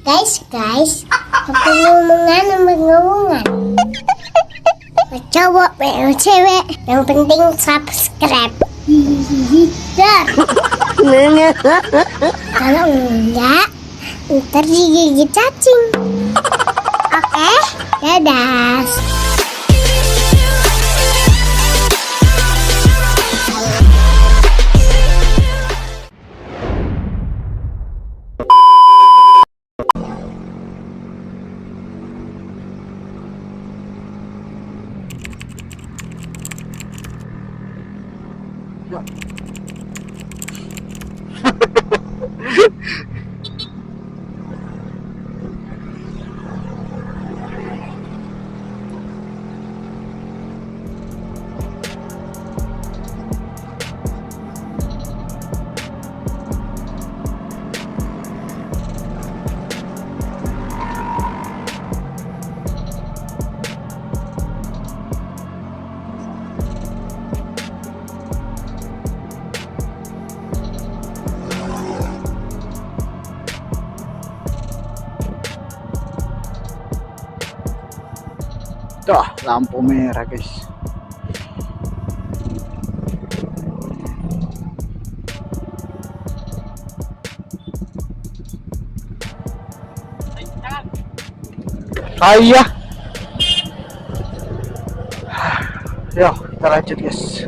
Guys, ngomongan. Cowok, cewek, yang penting subscribe. Dar. Kalau enggak, ntar digigit cacing. Oke, dadah. Tuh, lampu merah guys. Ayah. Yo, kita lanjut guys.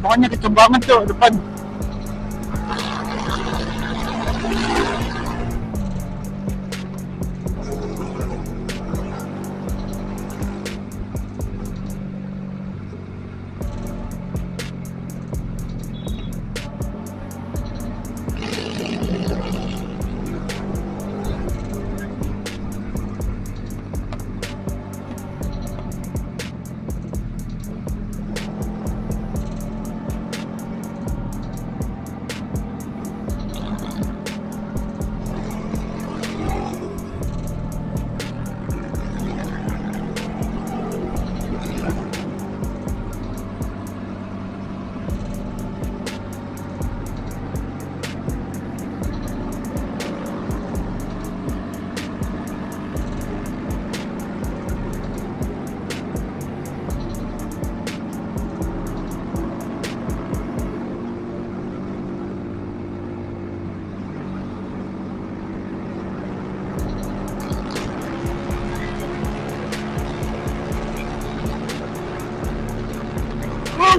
Pokoknya kenceng banget tuh depan.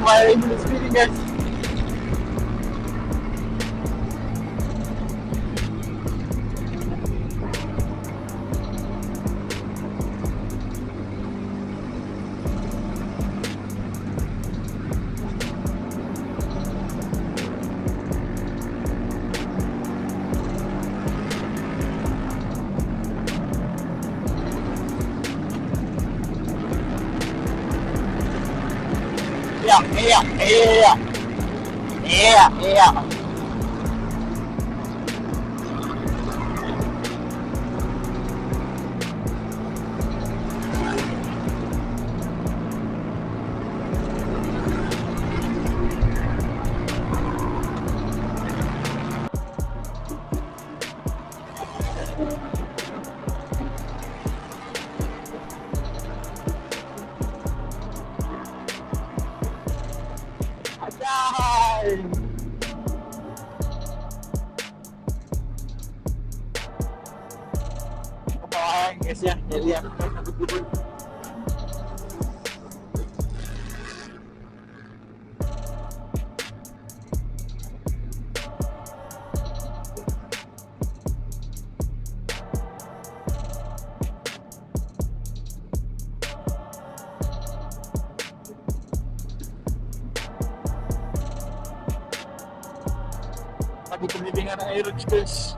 Main di sini guys. Iya. Guys ya, lihat. Ditemani dengan air, guys.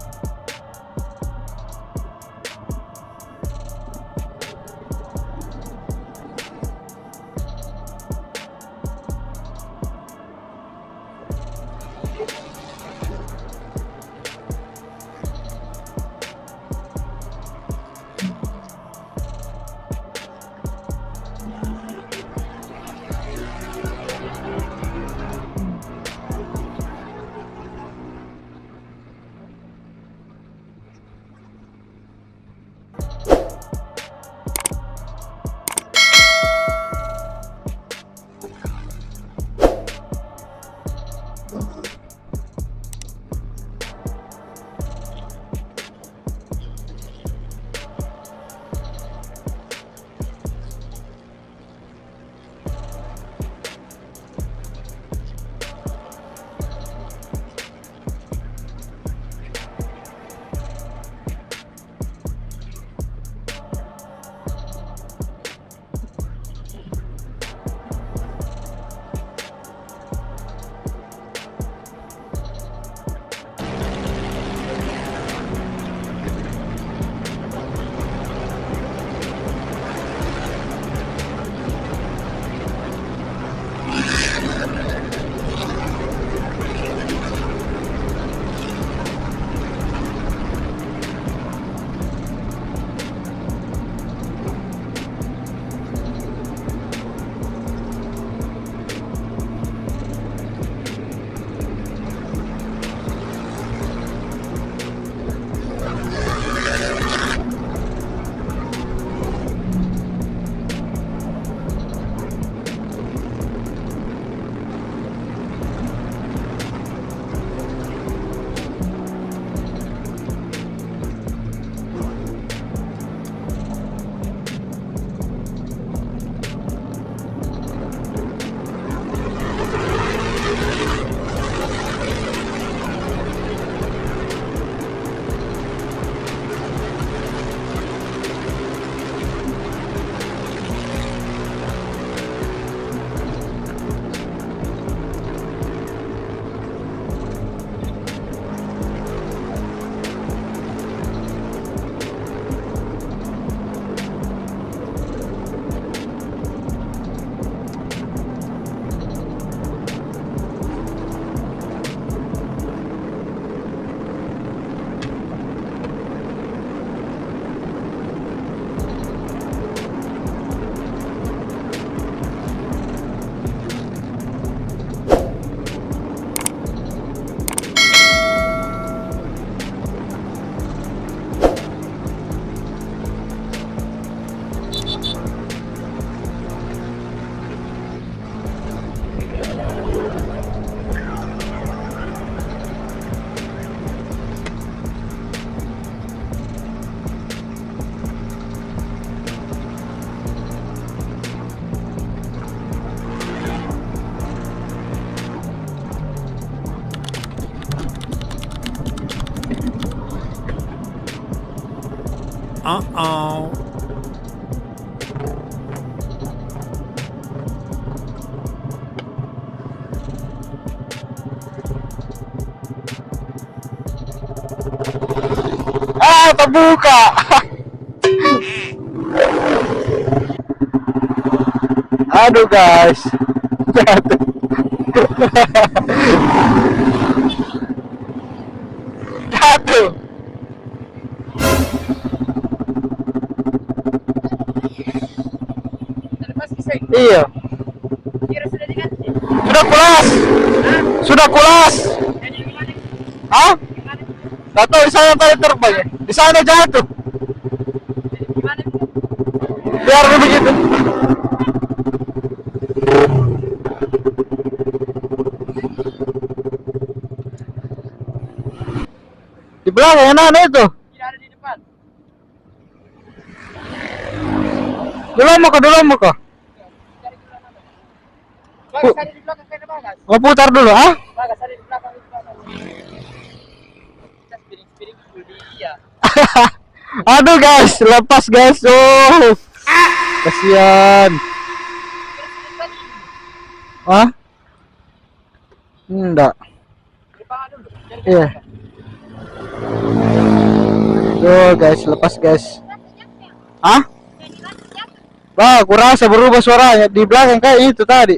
Uh-oh. Ah, terbuka. Aduh, guys. Jatuh. Jatuh. Iya. Sudah pulas. Sudah pulas. Hah? Gak tahu di sana tadi terbang ya. Di sana jatuh. Biar begitu. Di belakang yang mana itu? Tidak ada di depan. Dulu mau ke. Bagas ada di belakang kena bagas. Mau putar dulu, ah? Bagas ada di belakang itu bagas. Kita spiring dulu dia. Aduh, guys, lepas, guys. Oh. Kasihan. Hah? Enggak. Di depan dulu. Iya. Tuh guys, lepas guys. Hah? Wah, aku rasa berubah suaranya di belakang kayak itu tadi.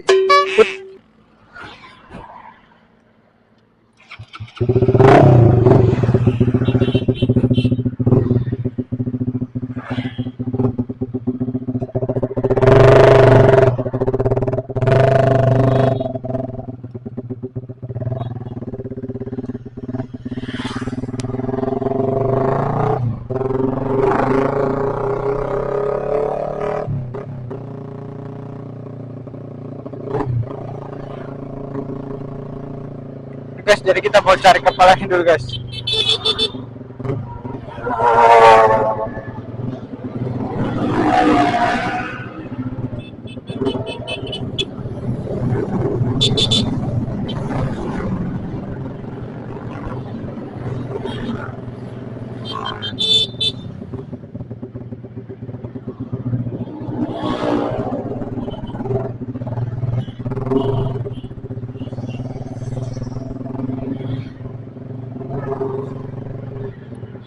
Guys, jadi kita mau cari kepalanya dulu guys.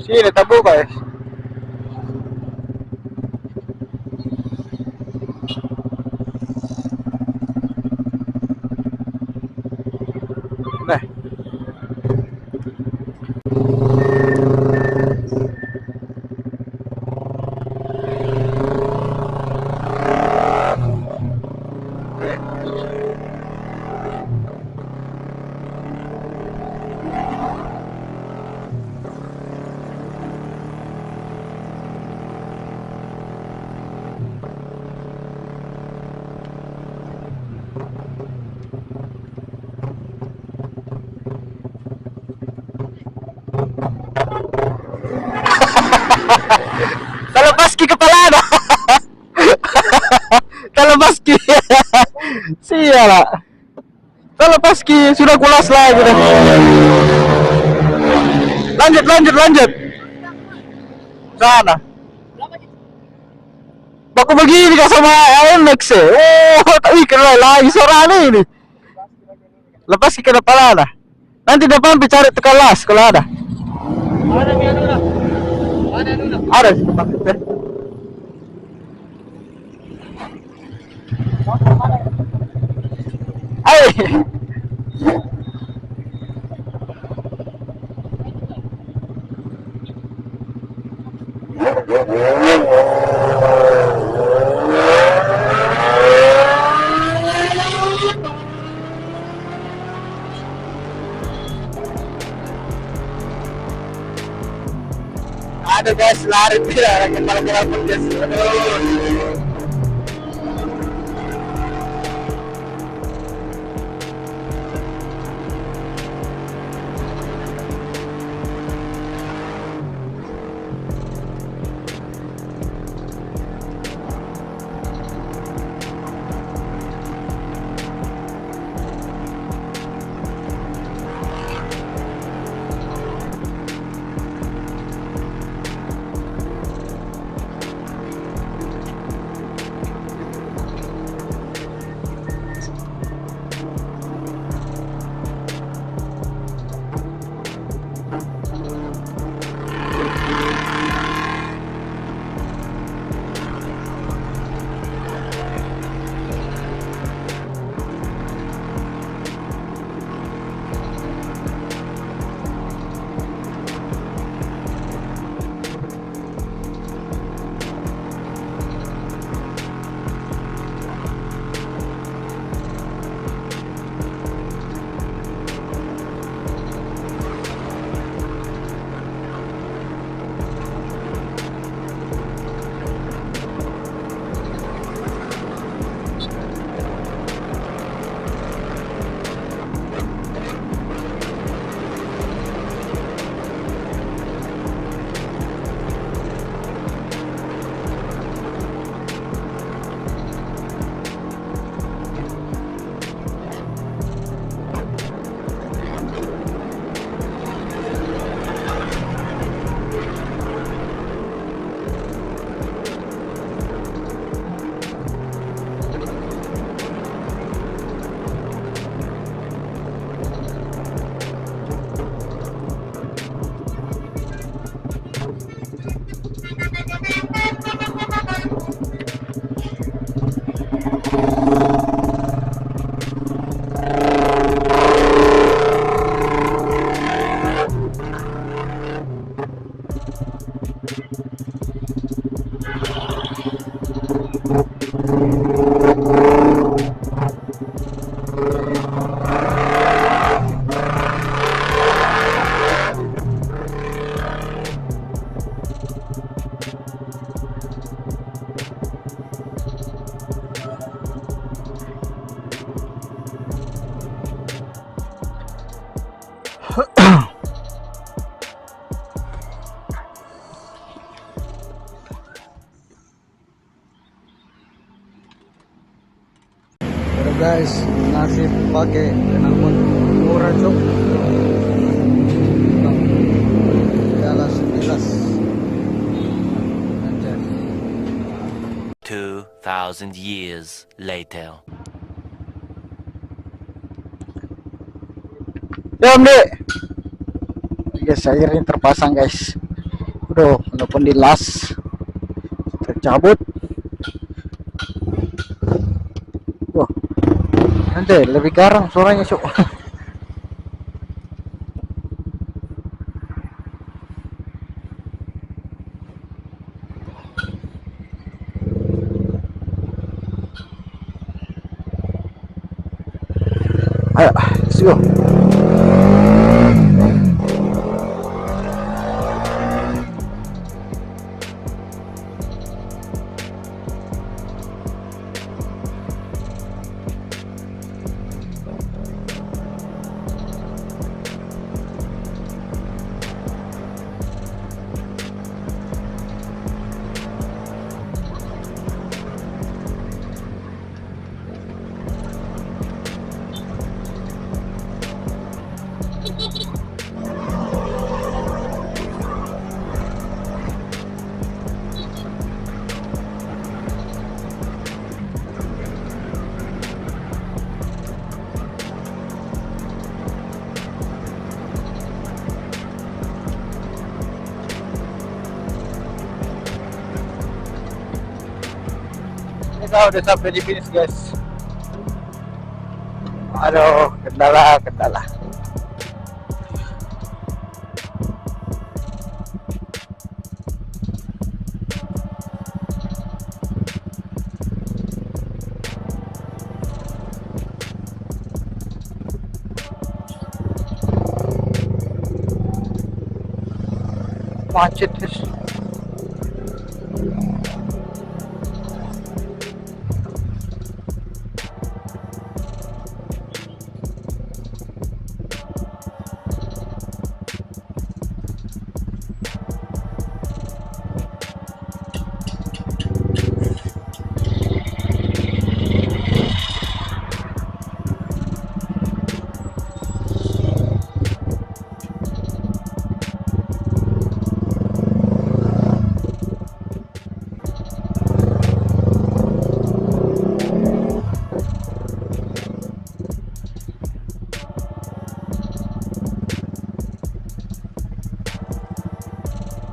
Sini terbuka guys. Nah, kalau paski kepala ada. Kalau paski. Sialah. Kalau paski sudah kulas lagi dah. Lanjut. Sana. Baku begini kak sama Alex ya. Oh, tapi kena lagi suara ini. Lepas ke kepala dah. Nanti depan cari tukang las kalau ada. Ada nih, ada. Ada dulu. Ada sih maksudnya. Hai. Ada guys, lari tidak kepala knalpot guys. Aduh. Guys, masih pakai knalpot murah cok. Jelas, jelas. 2,000 years later. Ya Om Dek. Guys, airnya terpasang guys. Udah, walaupun dilas tercabut. Wah, nanti lebih garang suaranya cok. Ayo, let's go. Kita udah sampai di finish guys. Aduh, kendala. Macet guys.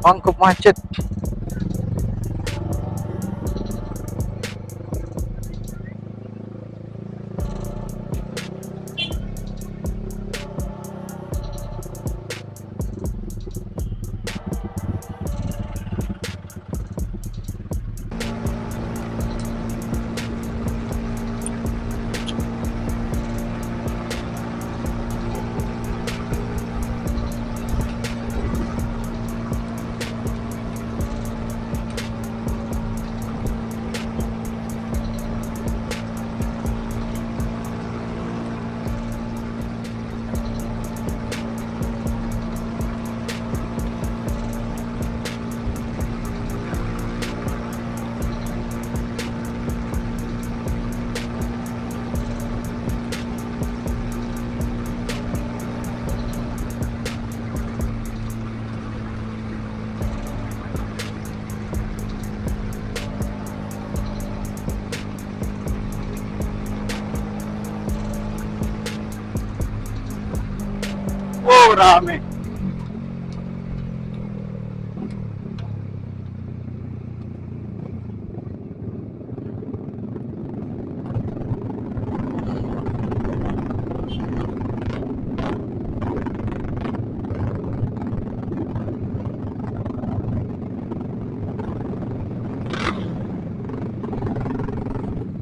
Mangkuk macet. Wow, rame.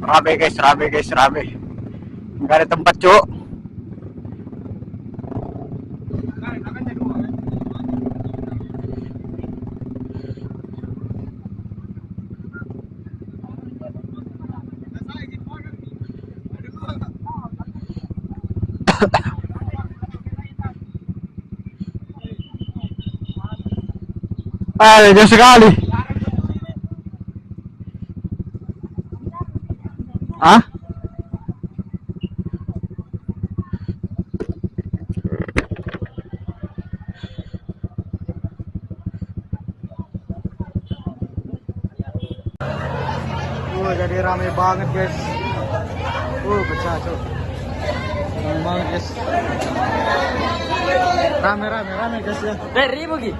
Rame guys, rame. Nggak ada tempat, Cuk. Jauh sekali. Hah? Jadi rame banget guys. Pecah tuh. Rame banget guys. Rame guys ya. Dari bagi.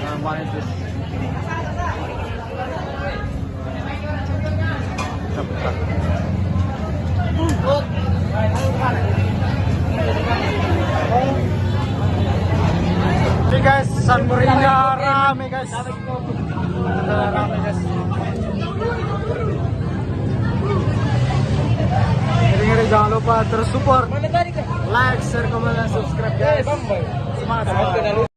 Rame banget guys. Pecah. Oke guys, Sunmorinya rame guys. Rame guys. Jadi jangan lupa terus support, like, share, komen, dan subscribe guys. Semangat.